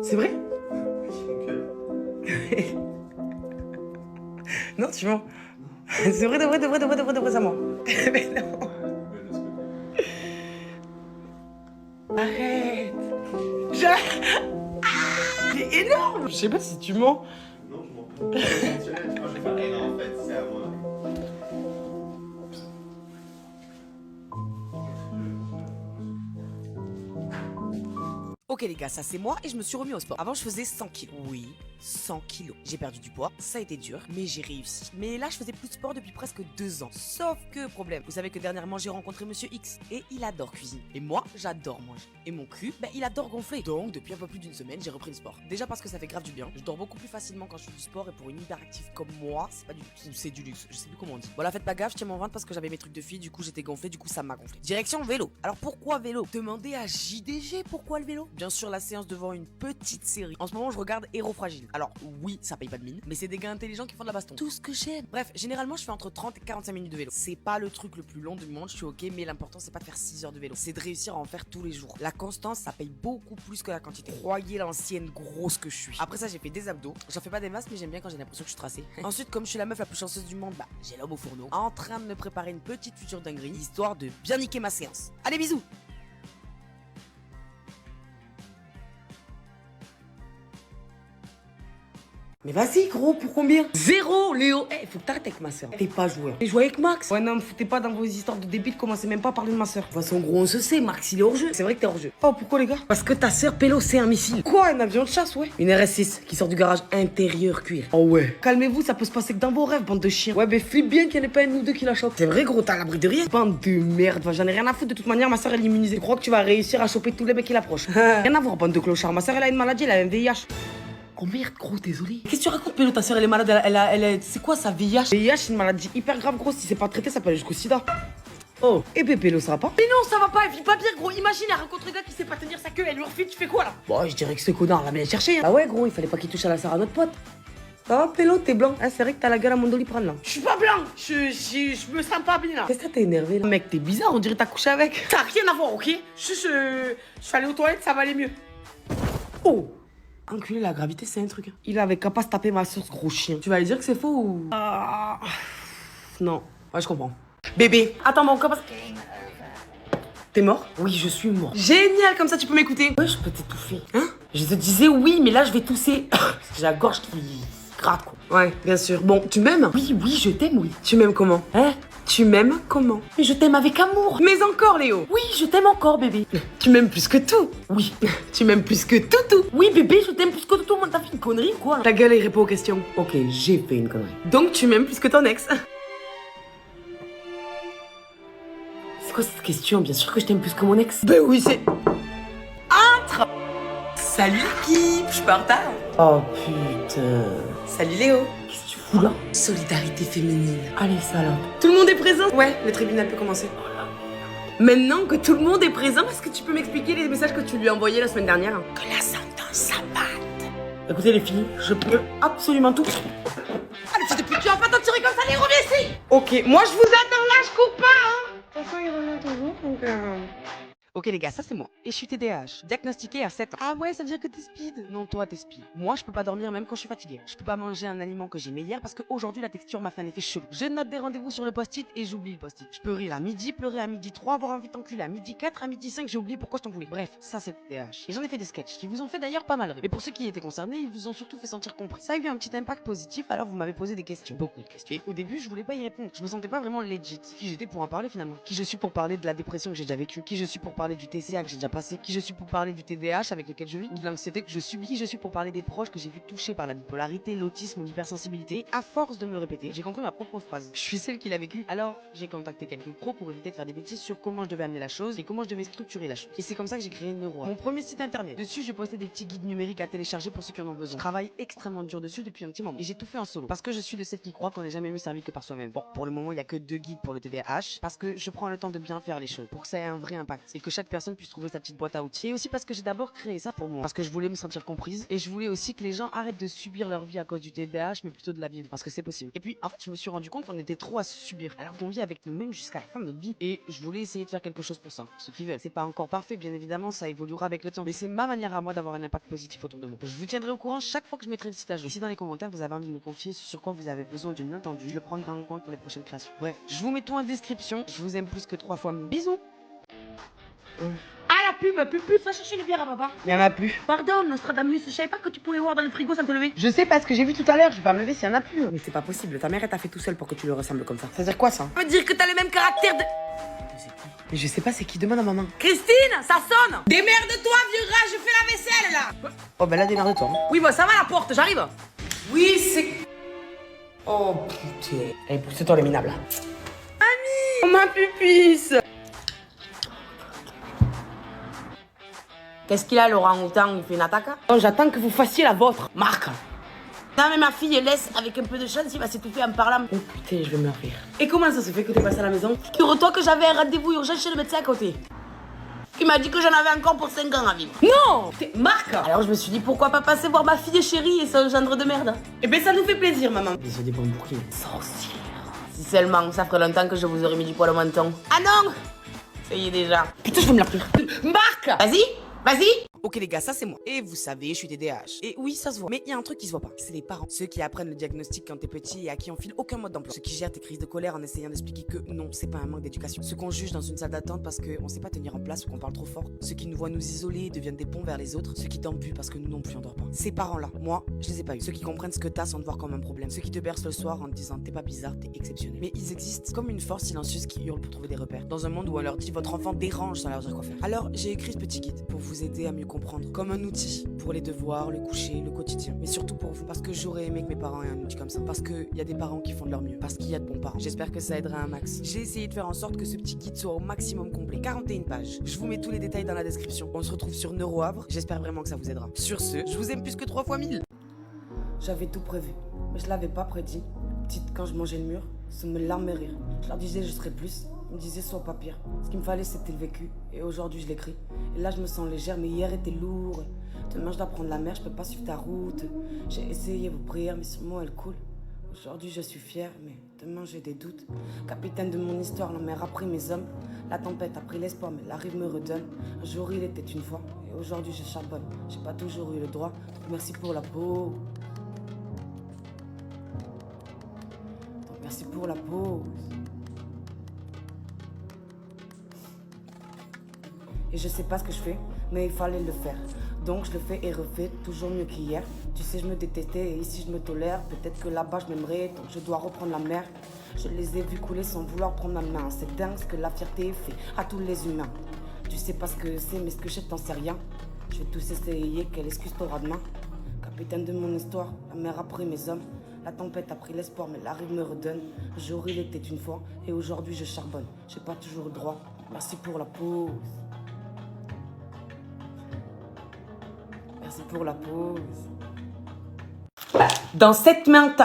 C'est vrai? Mon cœur. Non, tu mens. C'est vrai, de vrai, de vrai, de vrai, de vrai, de vrai, ça ment. Mais non. Arrête. C'est énorme. Je sais pas si tu mens. Non, je m'en fous. Moi, je vais faire. Eh non, en fait, c'est à moi. Ok les gars, ça c'est moi et je me suis remis au sport. Avant je faisais 100 kilos. Oui, 100 kilos. J'ai perdu du poids, ça a été dur, mais j'ai réussi. Mais là je faisais plus de sport depuis presque 2 ans. Sauf que problème, vous savez que dernièrement j'ai rencontré Monsieur X et il adore cuisiner. Et moi j'adore manger. Et mon cul, il adore gonfler. Donc depuis un peu plus d'une semaine j'ai repris le sport. Déjà parce que ça fait grave du bien. Je dors beaucoup plus facilement quand je fais du sport et pour une hyperactive comme moi, c'est pas du luxe. C'est du luxe, je sais plus comment on dit. Voilà, faites pas gaffe, je tiens mon ventre parce que j'avais mes trucs de fille, du coup j'étais gonflé, du coup ça m'a gonflé. Direction vélo. Alors pourquoi vélo? Demandez à JDG pourquoi le vélo. Bien sûr la séance devant une petite série. En ce moment je regarde Héros Fragile. Alors oui, ça paye pas de mine, mais c'est des gars intelligents qui font de la baston. Tout ce que j'aime. Bref, généralement je fais entre 30 et 45 minutes de vélo. C'est pas le truc le plus long du monde, je suis ok, mais l'important c'est pas de faire 6 heures de vélo. C'est de réussir à en faire tous les jours. La constance ça paye beaucoup plus que la quantité. Croyez l'ancienne grosse que je suis. Après ça j'ai fait des abdos. J'en fais pas des masses mais j'aime bien quand j'ai l'impression que je suis tracée. Ensuite comme je suis la meuf la plus chanceuse du monde, j'ai l'homme au fourneau. En train de me préparer une petite future dinguerie, histoire de bien niquer ma séance. Allez bisous. Mais vas-y gros, pour combien? Zéro Léo. Faut que t'arrêtes avec ma soeur. T'es pas joueur. T'es joué avec Max. Ouais non, me foutez pas dans vos histoires de débiles, commencez même pas à parler de ma soeur. De toute façon gros, on se sait, Max il est hors jeu. C'est vrai que t'es hors jeu. Oh pourquoi les gars? Parce que ta soeur Pélo c'est un missile. Quoi, un avion de chasse, ouais? Une RS6 qui sort du garage intérieur cuir. Oh ouais. Calmez-vous, ça peut se passer que dans vos rêves, bande de chiens. Ouais flippe bien qu'il n'y en ait pas un ou deux qui la chopent. C'est vrai gros, t'as l'abri de rien. Bande de merde, j'en ai rien à foutre, de toute manière ma soeur elle est immunisée. Je crois que tu vas réussir à choper tous les mecs qui l'approchent. Rien à voir, bande de clochards. Ma soeur elle a une maladie, elle a un VIH. Oh merde gros, désolé. Qu'est-ce que tu racontes Pélo? Ta soeur elle est malade, c'est quoi ça, VIH? VIH c'est une maladie hyper grave gros, si c'est pas traité ça peut aller jusqu'au sida. Oh, et Pélo ça va pas? Mais non ça va pas, elle vit pas bien gros, imagine elle rencontre un gars qui sait pas tenir sa queue, elle lui refile, tu fais quoi là? Bon je dirais que ce connard l'a bien cherché hein. Bah ouais gros, il fallait pas qu'il touche à la sœur à notre pote. Ça va Pélo, t'es blanc? Ah c'est vrai que t'as la gueule à mon doliprane là. Je suis pas blanc, je me sens pas bien là. Qu'est-ce que t'es énervé là? Mec t'es bizarre, on dirait t'as couché avec. Ça a rien à voir ok? Je suis allé aux toilettes, ça va aller mieux. Oh! Enculé, la gravité, c'est un truc. Il avait qu'à pas se taper ma soeur, ce gros chien. Tu vas lui dire que c'est faux ou... Non. Ouais, je comprends. Bébé, attends mon corps parce que... T'es mort? Oui, je suis mort. Génial, comme ça tu peux m'écouter. Ouais, je peux t'étouffer. Hein? Je te disais oui, mais là je vais tousser. J'ai la gorge qui gratte, quoi. Ouais, bien sûr. Bon, tu m'aimes? Oui, je t'aime, oui. Tu m'aimes comment? Hein? Tu m'aimes comment? Mais je t'aime avec amour. Mais encore, Léo. Oui, je t'aime encore, bébé. Tu m'aimes plus que tout. Oui. Tu m'aimes plus que tout. Oui, bébé, je t'aime plus que tout. T'as fait une connerie ou quoi? Ta gueule et réponds aux questions. Ok, j'ai fait une connerie. Donc tu m'aimes plus que ton ex. C'est quoi cette question? Bien sûr que je t'aime plus que mon ex. Ben oui, c'est... Entre. Salut l'équipe, je suis pas en retard. Oh putain. Salut Léo. Qu'est-ce que tu fous là? Solidarité féminine. Allez, salope. Tout le monde est présent? Ouais, le tribunal peut commencer. Maintenant que tout le monde est présent, est-ce que tu peux m'expliquer les messages que tu lui as envoyés la semaine dernière? Que la sentence s'abatte. Écoutez les filles, je peux absolument tout. Allez, fils de pute, tu vas pas t'en tirer comme ça, allez, reviens ici. Ok, moi je vous attends là, je cours pas, hein. De toute façon, il revient toujours, donc Ok les gars, ça c'est moi. Et je suis TDAH, diagnostiqué à 7 ans. Ah ouais, ça veut dire que t'es speed? Non, toi t'es speed. Moi, je peux pas dormir même quand je suis fatigué. Je peux pas manger un aliment que j'aimais hier parce qu'aujourd'hui la texture m'a fait un effet chelou. Je note des rendez-vous sur le post-it et j'oublie le post-it. Je peux rire à midi, pleurer à midi 3, avoir envie d'enculer à midi 4, à midi 5, j'ai oublié pourquoi je t'en voulais. Bref, ça c'est le TDAH. Et j'en ai fait des sketchs qui vous ont fait d'ailleurs pas mal rire. Mais pour ceux qui étaient concernés, ils vous ont surtout fait sentir compris. Ça a eu un petit impact positif, alors vous m'avez posé des questions. Beaucoup de questions. Et au début, je voulais pas y répondre. Je me sentais pas vraiment legit. Qui j'étais pour en parler finalement? Qui je suis pour parler de la dépression que j'ai déjà vécue? Qui je suis pour parler du TCA que j'ai déjà passé? Qui je suis pour parler du TDAH avec lequel je vis? Ou de l'anxiété que je subis? Qui je suis pour parler des proches que j'ai vu touchés par la bipolarité, l'autisme ou l'hypersensibilité? Et à force de me répéter, j'ai compris ma propre phrase. Je suis celle qui l'a vécu. Alors, j'ai contacté quelqu'un pro pour éviter de faire des bêtises sur comment je devais amener la chose et comment je devais structurer la chose. Et c'est comme ça que j'ai créé Neuro, mon premier site internet. Dessus, j'ai posté des petits guides numériques à télécharger pour ceux qui en ont besoin. Je travaille extrêmement dur dessus depuis un petit moment. Et j'ai tout fait en solo. Parce que je suis de celle qui croit qu'on n'est jamais mieux servi que par soi-même. Bon, pour le moment, il y a que 2 guides pour le TDAH. Parce que je prends le temps de bien faire les choses. Pour que ça ait un vrai impact. Et que chaque personne puisse trouver sa petite boîte à outils. Et aussi parce que j'ai d'abord créé ça pour moi. Parce que je voulais me sentir comprise. Et je voulais aussi que les gens arrêtent de subir leur vie à cause du TDAH, mais plutôt de la vivre. Parce que c'est possible. Et puis, en fait, je me suis rendu compte qu'on était trop à se subir. Alors qu'on vit avec nous-mêmes jusqu'à la fin de notre vie. Et je voulais essayer de faire quelque chose pour ça. Ce qui veut. C'est pas encore parfait, bien évidemment, ça évoluera avec le temps. Mais c'est ma manière à moi d'avoir un impact positif autour de moi. Je vous tiendrai au courant chaque fois que je mettrai le site à jour. Et si dans les commentaires vous avez envie de me confier sur quoi vous avez besoin d'une entendu, je le prendrai en compte pour les prochaines créations. Bref, je vous mets tout en description. Je vous aime plus que 3 fois. Bisous. Ah, la pub, va chercher une bière à papa. Il y en a plus. Pardon, Nostradamus, je savais pas que tu pouvais voir dans le frigo sans te lever. Je sais pas ce que j'ai vu tout à l'heure, je vais pas me lever s'il y en a plus. Mais c'est pas possible, ta mère elle t'a fait tout seul pour que tu le ressembles comme ça. Ça veut dire quoi ça? Ça veut dire que t'as le même caractère de... Mais je sais pas c'est qui, demande à maman. Christine, ça sonne. Démerde-toi, vieux rat, je fais la vaisselle là. Oh ben là, démerde-toi. Oui, bah ça va la porte, j'arrive. Oui, c'est... Oh putain. Allez, pousse-toi les minables. Ami, oh, ma pupisse. Qu'est-ce qu'il a, l'orang-outan? Il fait une attaque? Non, j'attends que vous fassiez la vôtre. Marc. Non, mais ma fille, laisse, avec un peu de chance, il va s'étouffer en parlant. Oh putain, je vais me rire. Et comment ça se fait que t'es passé à la maison? Figure-toi que j'avais un rendez-vous urgent chez le médecin à côté. Il m'a dit que j'en avais encore pour 5 ans à vivre. Non! Marc! Alors je me suis dit, pourquoi pas passer voir ma fille chérie et son gendre de merde? Eh ben ça nous fait plaisir, maman. Bisous des bons bouquets. Sorcière. Si seulement, ça ferait longtemps que je vous aurais mis du poil au menton. Ah non! Ça y est déjà. Putain, je vais me la rire. Marc! Vas-y! Vas-y! Ok les gars, ça c'est moi. Et vous savez, je suis TDAH. Et oui, ça se voit. Mais il y a un truc qui se voit pas. C'est les parents. Ceux qui apprennent le diagnostic quand t'es petit et à qui on file aucun mode d'emploi. Ceux qui gèrent tes crises de colère en essayant d'expliquer que non, c'est pas un manque d'éducation. Ceux qu'on juge dans une salle d'attente parce qu'on sait pas tenir en place ou qu'on parle trop fort. Ceux qui nous voient nous isoler et deviennent des ponts vers les autres. Ceux qui dorment plus parce que nous non plus on dort pas. Ces parents-là, moi, je les ai pas eu. Ceux qui comprennent ce que t'as sans te voir comme un problème. Ceux qui te bercent le soir en te disant t'es pas bizarre, t'es exceptionnel. Mais ils existent comme une force silencieuse qui hurle pour trouver des repères. Dans un monde où on leur dit votre enfant dérange sans leur dire quoi faire. Alors j'ai écrit ce petit guide pour vous aider à mieux comprendre. Comme un outil pour les devoirs, le coucher, le quotidien. Mais surtout pour vous. Parce que j'aurais aimé que mes parents aient un outil comme ça. Parce qu'il y a des parents qui font de leur mieux. Parce qu'il y a de bons parents. J'espère que ça aidera un max. J'ai essayé de faire en sorte que ce petit guide soit au maximum complet. 41 pages. Je vous mets tous les détails dans la description. On se retrouve sur NeuroHavre. J'espère vraiment que ça vous aidera. Sur ce, je vous aime plus que 3 fois 1000. J'avais tout prévu. Mais je l'avais pas prédit. Petite, quand je mangeais le mur, ça me larmait rire. Je leur disais je serais plus. Ils me disaient sois pas pire. Ce qu'il me fallait c'était le vécu. Et aujourd'hui je l'écris. Et là je me sens légère, mais hier était lourd. Demain je dois prendre la mer, je peux pas suivre ta route. J'ai essayé vos prières, mais sur moi elles coulent. Aujourd'hui je suis fière, mais demain j'ai des doutes. Capitaine de mon histoire, la mer a pris mes hommes. La tempête a pris l'espoir, mais la rive me redonne. Un jour il était une fois, et aujourd'hui je charbonne. J'ai pas toujours eu le droit, donc merci pour la peau. Donc merci pour la pause. Et je sais pas ce que je fais, mais il fallait le faire. Donc je le fais et refais, toujours mieux qu'hier. Tu sais, je me détestais et ici je me tolère. Peut-être que là-bas je m'aimerais, donc je dois reprendre la mer. Je les ai vus couler sans vouloir prendre ma main. C'est dingue ce que la fierté fait à tous les humains. Tu sais pas ce que c'est, mais ce que je sais, t'en sais rien. Je vais tous essayer, quelle excuse t'auras demain. Capitaine de mon histoire, la mer a pris mes hommes. La tempête a pris l'espoir, mais la rive me redonne. Un jour il était une fois, et aujourd'hui je charbonne. J'ai pas toujours le droit, merci pour la pause. Merci pour la pause. Dans 7 mains,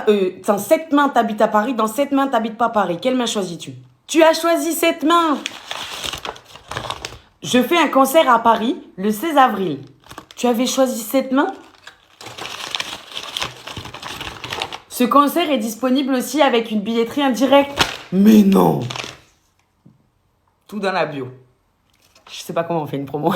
t'habites à Paris. Dans 7 mains, t'habites pas à Paris. Quelle main choisis-tu? Tu as choisi cette main. Je fais un concert à Paris le 16 avril. Tu avais choisi cette main? Ce concert est disponible aussi avec une billetterie indirecte. Mais non! Tout dans la bio. Je sais pas comment on fait une promo.